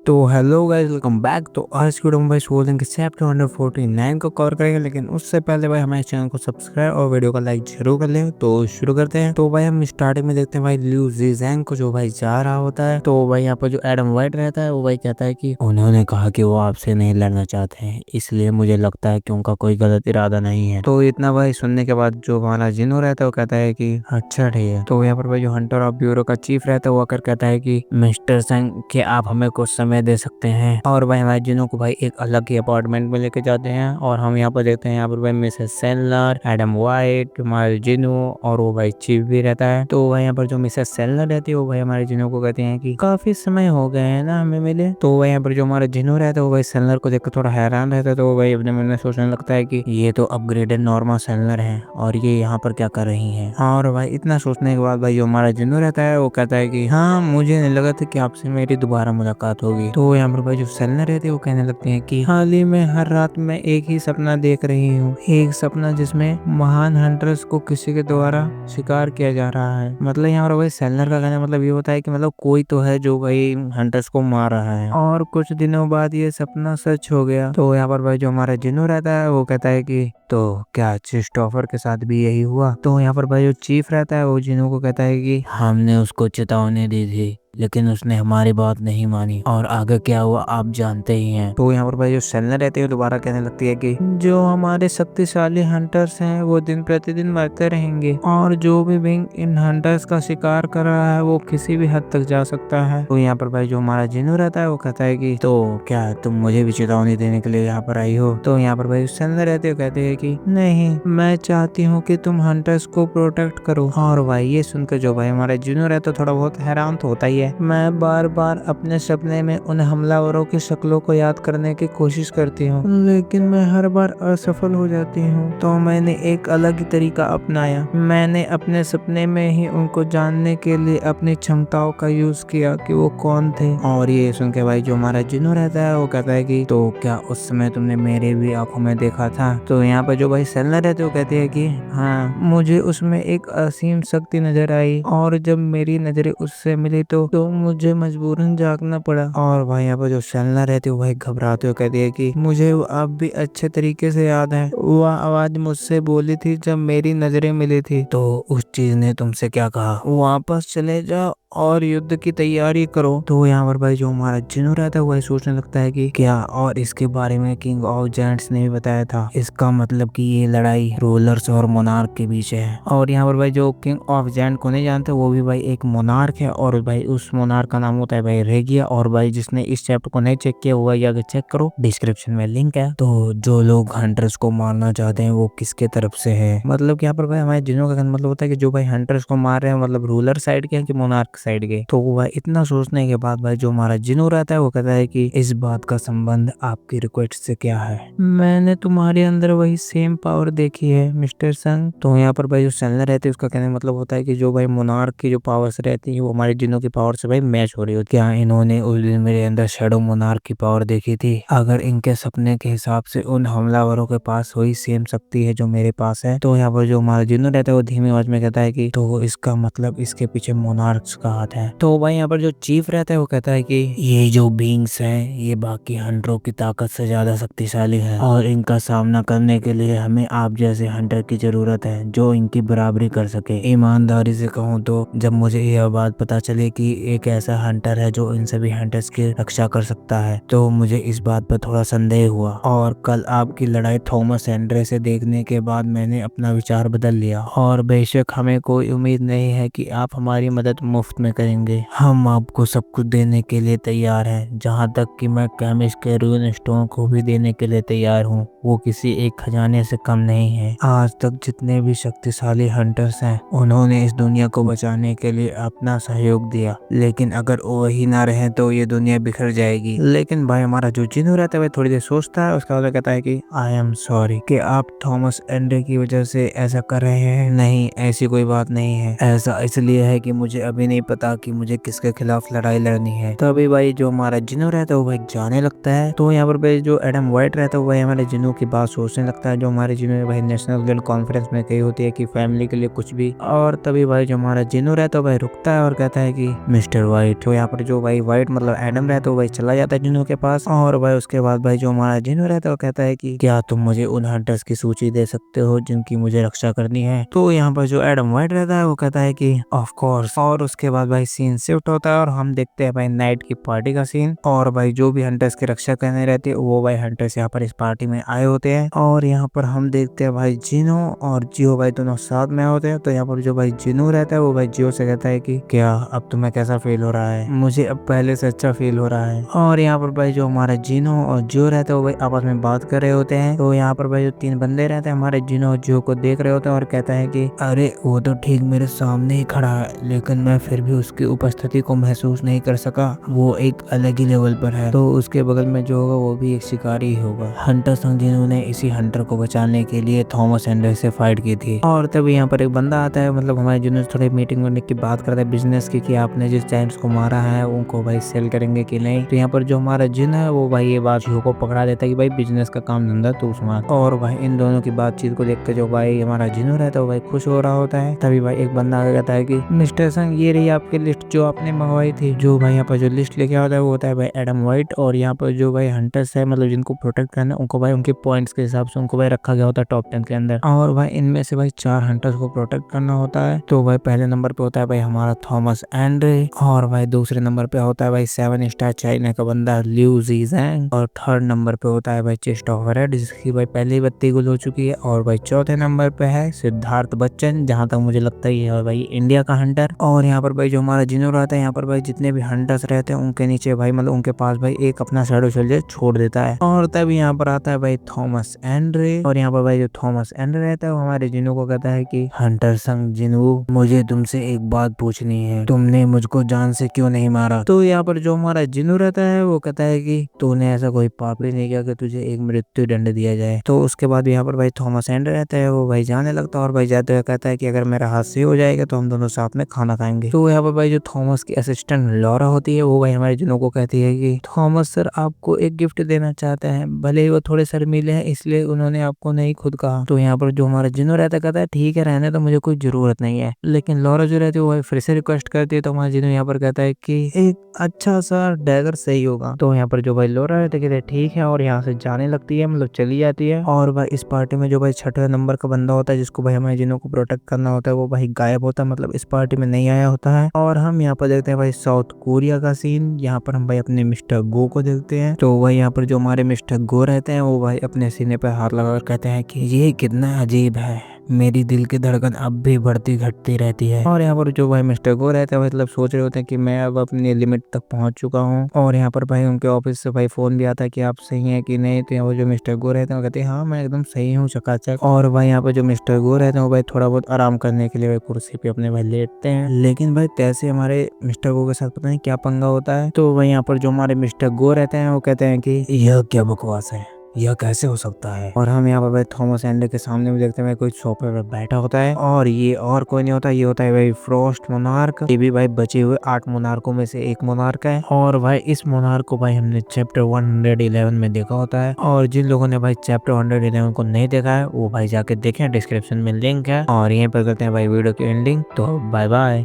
तो hello guys, welcome back. तो आज की वीडियो में भाई सोल्जर के चैप्टर 149 को कवर करेंगे, लेकिन उससे पहले भाई हमारे चैनल को सब्सक्राइब और वीडियो को लाइक जरूर कर लें। तो शुरू करते हैं। तो भाई हम स्टार्टिंग में देखते हैं भाई लिu जीज़ैंग को, जो भाई जा रहा होता है। तो भाई यहाँ पर जो एडम वाइट रहता है वो भाई कहता है कि उन्होंने कहा कि वो आपसे नहीं लड़ना चाहते हैं, इसलिए मुझे लगता है कि उनका कोई गलत इरादा नहीं है। तो इतना भाई सुनने के बाद जो हमारा जिनो रहता है वो कहता है कि अच्छा ठीक है। तो यहाँ पर भाई जो हंटर ऑफ ब्यूरो का चीफ रहता है वो आकर कहता है कि मिस्टर संग के आप हमें कुछ समय दे सकते हैं। और भाई हमारे जिनों को भाई एक अलग ही अपार्टमेंट में लेके जाते हैं और हम यहाँ पर देखते हैं यहाँ पर भाई मिसेस सेलर, एडम वाइट, हमारे जिनो और वो भाई चीफ भी रहता है। तो भाई यहाँ पर जो मिसेस सेलर रहती है वो भाई हमारे जिनो को कहते हैं कि काफी समय हो गए हैं ना हमें मिले। तो भाई यहाँ पर जो हमारा जिनो रहता है वो भाई सेलर को देखकर थोड़ा हैरान रहता है। तो वो भाई अपने मन में सोचने लगता है कि ये तो अपग्रेडेड नॉर्मल सेलर है और ये यहाँ पर क्या कर रही है। और भाई इतना सोचने के बाद भाई जो हमारा जिनो रहता है वो कहता है कि हाँ, मुझे नहीं लगा था कि आपसे मेरी दोबारा मुलाकात होगी। तो यहाँ पर भाई जो सेलर रहते हैं वो कहने लगते हैं कि हाल ही में हर रात मैं एक ही सपना देख रही हूँ, एक सपना जिसमें महान हंटर्स को किसी के द्वारा शिकार किया जा रहा है। मतलब यहाँ पर भाई सेलर का कहने मतलब ये होता है कि मतलब कोई तो है जो भाई हंटर्स को मार रहा है। और कुछ दिनों बाद ये सपना सच हो गया। तो यहाँ पर भाई जो हमारा जिनो रहता है वो कहता है कि तो क्या क्रिस्टोफर के साथ भी यही हुआ। तो यहाँ पर भाई जो चीफ रहता है वो जिनो को कहता है कि हमने उसको चेतावनी दी थी लेकिन उसने हमारी बात नहीं मानी और आगे क्या हुआ आप जानते ही हैं। तो यहाँ पर भाई जो सेलर रहते हैं दोबारा कहने लगती है कि जो हमारे शक्तिशाली हंटर्स हैं वो दिन प्रतिदिन मरते रहेंगे और जो भी विंग इन हंटर्स का शिकार कर रहा है वो किसी भी हद तक जा सकता है। तो यहाँ पर भाई जो हमारा जिनो रहता है वो कहता है कि तो क्या तुम मुझे भी चेतावनी देने के लिए यहाँ पर आई हो। तो यहाँ पर भाई सेलर रहते हो कहते हैं कि नहीं, मैं चाहती हूँ कि तुम हंटर्स को प्रोटेक्ट करो। और भाई ये सुनकर जो भाई हमारा जिनो रहता है थोड़ा बहुत हैरान तो होता ही है। मैं बार बार अपने सपने में उन हमलावरों की शक्लों को याद करने की कोशिश करती हूँ, लेकिन मैं हर बार असफल हो जाती हूँ। तो मैंने एक अलग ही तरीका अपनाया। मैंने अपने सपने में ही उनको जानने के लिए अपनी क्षमताओं का यूज किया कि वो कौन थे। और ये सुन के भाई जो हमारा जिनो रहता है वो कहता है कि तो क्या उस समय तुमने मेरे भी आंखों में देखा था। तो यहाँ पर जो भाई सेलर रहते वो कहते हैं कि हाँ, मुझे उसमें एक असीम शक्ति नजर आई और जब मेरी नजरें उससे मिली तो मुझे मजबूरन जागना पड़ा। और भाई यहाँ पर जो सेलर रहते हो भाई घबराते हो कहते हैं कि मुझे वो अब भी अच्छे तरीके से याद है, वो आवाज मुझसे बोली थी जब मेरी नजरें मिली थी। तो उस चीज ने तुमसे क्या कहा, वापस चले जाओ और युद्ध की तैयारी करो। तो यहाँ पर भाई जो हमारा जिनो रहता है वही सोचने लगता है कि क्या, और इसके बारे में किंग ऑफ जायंट्स ने भी बताया था, इसका मतलब कि ये लड़ाई रूलर्स और मोनार्क के बीच है। और यहाँ पर भाई जो किंग ऑफ जायंट को नहीं जानते वो भी भाई एक मोनार्क है और भाई उस मोनार्क का नाम होता है भाई रेगिया। और भाई जिसने इस चैप्टर को नहीं चेक किया हुआ या चेक करो, डिस्क्रिप्शन में लिंक है। तो जो लोग हंटर्स को मारना चाहते हैं वो किसके तरफ से है, मतलब यहाँ पर भाई हमारे जिनो का मतलब होता है कि जो भाई हंटर्स को मार रहे हैं मतलब रूलर साइड के कि मोनार्क साइड के। तो भाई इतना सोचने के बाद भाई जो हमारा जिनो रहता है वो कहता है कि इस बात का संबंध आपकी रिक्वेस्ट से क्या है। मैंने तुम्हारे अंदर वही सेम पावर देखी है मिस्टर संग। तो यहाँ पर भाई जो सेलर रहते हैं उसका कहने का मतलब होता है कि जो भाई मोनार्क की जो पावर्स रहती है वो हमारे जिनो की पावर से भाई मैच हो रही हो। क्या इन्होंने उस दिन मेरे अंदर शैडो मोनार्क की पावर देखी थी? अगर इनके सपने के हिसाब से उन हमलावरों के पास वही सेम शक्ति है जो मेरे पास है, तो यहाँ पर जो हमारा जिनो रहता है वो धीमी आवाज में कहता है कि तो इसका मतलब इसके पीछे मोनार्क्स का हाथ है। तो भाई यहाँ पर जो चीफ रहता है वो कहता है कि ये जो बींग्स हैं ये बाकी हंटरों की ताकत से ज्यादा शक्तिशाली है और इनका सामना करने के लिए हमें आप जैसे हंटर की जरूरत है जो इनकी बराबरी कर सके। ईमानदारी से कहूँ तो जब मुझे यह बात पता चली कि एक ऐसा हंटर है जो इन सभी हंटर्स की रक्षा कर सकता है तो मुझे इस बात पर थोड़ा संदेह हुआ, और कल आपकी लड़ाई थॉमस एंड्रे से देखने के बाद मैंने अपना विचार बदल लिया। और बेशक हमें कोई उम्मीद नहीं है कि आप हमारी मदद मुफ्त में करेंगे, हम आपको सब कुछ देने के लिए तैयार हैं, जहां तक कि मैं केमिस्ट के रून स्टोन को भी देने के लिए तैयार हूं, वो किसी एक खजाने से कम नहीं है। आज तक जितने भी शक्तिशाली हंटर्स हैं उन्होंने इस दुनिया को बचाने के लिए अपना सहयोग दिया, लेकिन अगर वही ना रहे तो ये दुनिया बिखर जाएगी। लेकिन भाई हमारा जो जिनो रहता है वह थोड़ी देर सोचता है, उसका कहता है कि आई एम सॉरी कि आप थॉमस एंड्रे की वजह से ऐसा कर रहे हैं। नहीं, ऐसी कोई बात नहीं है, ऐसा इसलिए है कि मुझे अभी नहीं नहीं पता कि मुझे किसके खिलाफ लड़ाई लड़नी है। तभी भाई जो हमारा जिनो रहता है वो भाई जाने लगता है। तो यहाँ पर भाई जो एडम वाइट रहता है वो भाई हमारे जिनो की बात सोचने लगता है। जो हमारे जिनो ने भाई नेशनल गिल्ड कॉन्फ्रेंस में कही होती है कि फैमिली के लिए कुछ भी। और तभी भाई जो हमारा जिनो रहता है भाई रुकता है और कहता है कि मिस्टर वाइट। तो यहाँ पर जो भाई वाइट मतलब एडम रहता है वो भाई चला जाता है जिनो के पास। और भाई उसके बाद भाई जो हमारा जिनो रहता है वो कहता है कि क्या तुम मुझे उन हंटर्स की सूची दे सकते हो जिनकी मुझे रक्षा करनी है। तो यहाँ पर जो एडम वाइट रहता है वो कहता है कि ऑफ कोर्स। और उसके बाद भाई सीन शिफ्ट होता है और हम देखते हैं भाई नाइट की पार्टी का सीन। और भाई जो भी हंटर्स की रक्षा करने रहते हैं वो भाई हंटर्स यहाँ पर इस पार्टी में आए होते हैं। और यहाँ पर हम देखते हैं भाई जिनो और जियो भाई दोनों साथ में होते हैं। तो यहाँ पर जो भाई जिनो रहता है वो भाई जियो से कहता है कि क्या अब तुम्हें कैसा फील हो रहा है। मुझे अब पहले से अच्छा फील हो रहा है। और यहाँ पर भाई जो हमारा जिनो और जियो रहता है वो भाई आपस में बात कर रहे होते हैं। तो यहाँ पर भाई जो तीन बंदे रहते हैं हमारे जिनो और जियो को देख रहे होते हैं और कहता है कि अरे वो तो ठीक मेरे सामने ही खड़ा है लेकिन मैं फिर भी उसकी उपस्थिति को महसूस नहीं कर सका। वो एक अलग ही लेवल पर है। तो उसके बगल में जो होगा वो भी एक शिकारी ही होगा। हंटर संग जिन्होंने इसी हंटर को बचाने के लिए थॉमस एंडर से फाइट की थी। और तभी यहाँ पर एक बंदा आता है मतलब हमारे जिन्होंने थोड़ी मीटिंग करने की बात करता है बिजनेस की आपने जिस जायंट्स को मारा है उनको भाई सेल करेंगे कि नहीं। तो यहाँ पर जो हमारा जिन है वो भाई ये बात जियो को पकड़ा देता है कि भाई बिजनेस का काम धंधा तू संभाल। और भाई इन दोनों की बातचीत को देख के जो भाई हमारा जिनो रहता है वो भाई खुश हो रहा होता है। तभी भाई एक बंदा आगे कहता है कि मिस्टर संग ये रही आपकी लिस्ट जो आपने मंगवाई थी। जो भाई यहाँ पर जो लिस्ट लेके आता है वो होता है भाई एडम वाइट। और यहाँ पर जो भाई हंटर्स है मतलब जिनको प्रोटेक्ट करना है उनको भाई उनके पॉइंट्स के हिसाब से उनको भाई रखा गया होता है टॉप 10 के अंदर। और भाई इनमें से भाई 4 हंटर्स को प्रोटेक्ट करना होता है। तो भाई पहले नंबर पे होता है भाई हमारा थॉमस एंड्रे। और भाई दूसरे नंबर पे होता है भाई 7 स्टार चाइना का बंदा लिू जीजैंग। और थर्ड नंबर पे होता है भाई चेस्ट ऑफ रेड जिसकी भाई पहली बत्ती गुल हो चुकी है। और भाई चौथे नंबर पे है सिद्धार्थ बच्चन जहाँ तक मुझे लगता है ये है भाई इंडिया का हंटर। और यहाँ पर भाई जो हमारा जिनो रहता है यहाँ पर भाई जितने भी हंटर्स रहते हैं उनके नीचे भाई मतलब उनके पास भाई एक अपना शैडो सोल्जर छोड़ देता है। और तभी यहाँ पर आता है भाई थॉमस एंड्रे। और यहाँ पर भाई जो थॉमस एंड्रे रहता है वो हमारे जिनो को कहता है कि हंटर संग जिनो मुझे तुमसे एक बात पूछनी है, तुमने मुझको जान से क्यों नहीं मारा। तो यहाँ पर जो हमारा जिनो रहता है वो कहता है कि तूने ऐसा कोई पाप ही नहीं किया कि तुझे एक मृत्यु दंड दिया जाए। तो उसके बाद यहाँ पर भाई थॉमस एंड्रे रहता है वो भाई जाने लगता है। और भाई जाते हुए कहता है कि अगर मेरा हाथ सही हो जाएगा तो हम दोनों साथ में खाना खाएंगे। तो यहाँ पर भाई जो थॉमस की असिस्टेंट लॉरा होती है वो भाई हमारे जिनो को कहती है कि थॉमस सर आपको एक गिफ्ट देना चाहते हैं, भले ही वो थोड़े शर्मीले हैं इसलिए उन्होंने आपको नहीं खुद कहा। तो यहाँ पर जो हमारा जिनो रहता है कहता है ठीक है रहने तो मुझे कोई जरूरत नहीं है। लेकिन लॉरा जो रहती है वो भाई फिर से रिक्वेस्ट करती है। तो हमारा जिनो यहाँ पर कहता है कि एक अच्छा सा डैगर सही होगा। तो यहाँ पर जो भाई लॉरा रहता है कहते हैं ठीक है और यहाँ से जाने लगती है मतलब चली जाती है। और भाई इस पार्टी में जो भाई 6वें नंबर का बंदा होता है जिसको भाई हमारे जिनो को प्रोटेक्ट करना होता है वो भाई गायब होता है मतलब इस पार्टी में नहीं आया होता है। और हम यहाँ पर देखते हैं भाई साउथ कोरिया का सीन। यहाँ पर हम भाई अपने मिस्टर गो को देखते हैं। तो भाई यहाँ पर जो हमारे मिस्टर गो रहते हैं वो भाई अपने सीने पे हाथ लगाकर कहते हैं कि ये कितना अजीब है, मेरी दिल की धड़कन अब भी बढ़ती घटती रहती है। और यहाँ पर जो भाई मिस्टर गो रहते हैं मतलब सोच रहे होते हैं कि मैं अब अपनी लिमिट तक पहुंच चुका हूँ। और यहाँ पर भाई उनके ऑफिस से भाई फोन भी आता है कि आप सही हैं कि नहीं। तो यहाँ पर जो मिस्टर गो रहते हैं वो कहते हैं हाँ मैं एकदम सही हूँ चकाचक। और भाई यहाँ पर जो मिस्टर गो रहते हैं वो भाई थोड़ा बहुत आराम करने के लिए भाई कुर्सी पे अपने भाई लेटते हैं। लेकिन भाई तैसे हमारे मिस्टर गो के साथ पता नहीं क्या पंगा होता है। तो भाई यहाँ पर जो हमारे मिस्टर गो रहते हैं वो कहते हैं कि यह क्या बकवास है, यह कैसे हो सकता है। और हम यहाँ पर भाई थॉमस एंडर के सामने भी देखते हैं भाई कोई सोफे पर बैठा होता है। और ये और कोई नहीं होता, ये होता है भाई फ्रॉस्ट मोनार्क। ये भी भाई बचे हुए 8 मोनार्कों में से एक मोनार्क है। और भाई इस मोनार्क को भाई हमने चैप्टर 111 में देखा होता है। और जिन लोगों ने भाई चैप्टर 111 को नहीं देखा है वो भाई जाके देखें, डिस्क्रिप्शन में लिंक है। और यहीं पर करते हैं भाई वीडियो की एंडिंग। तो बाय बाय।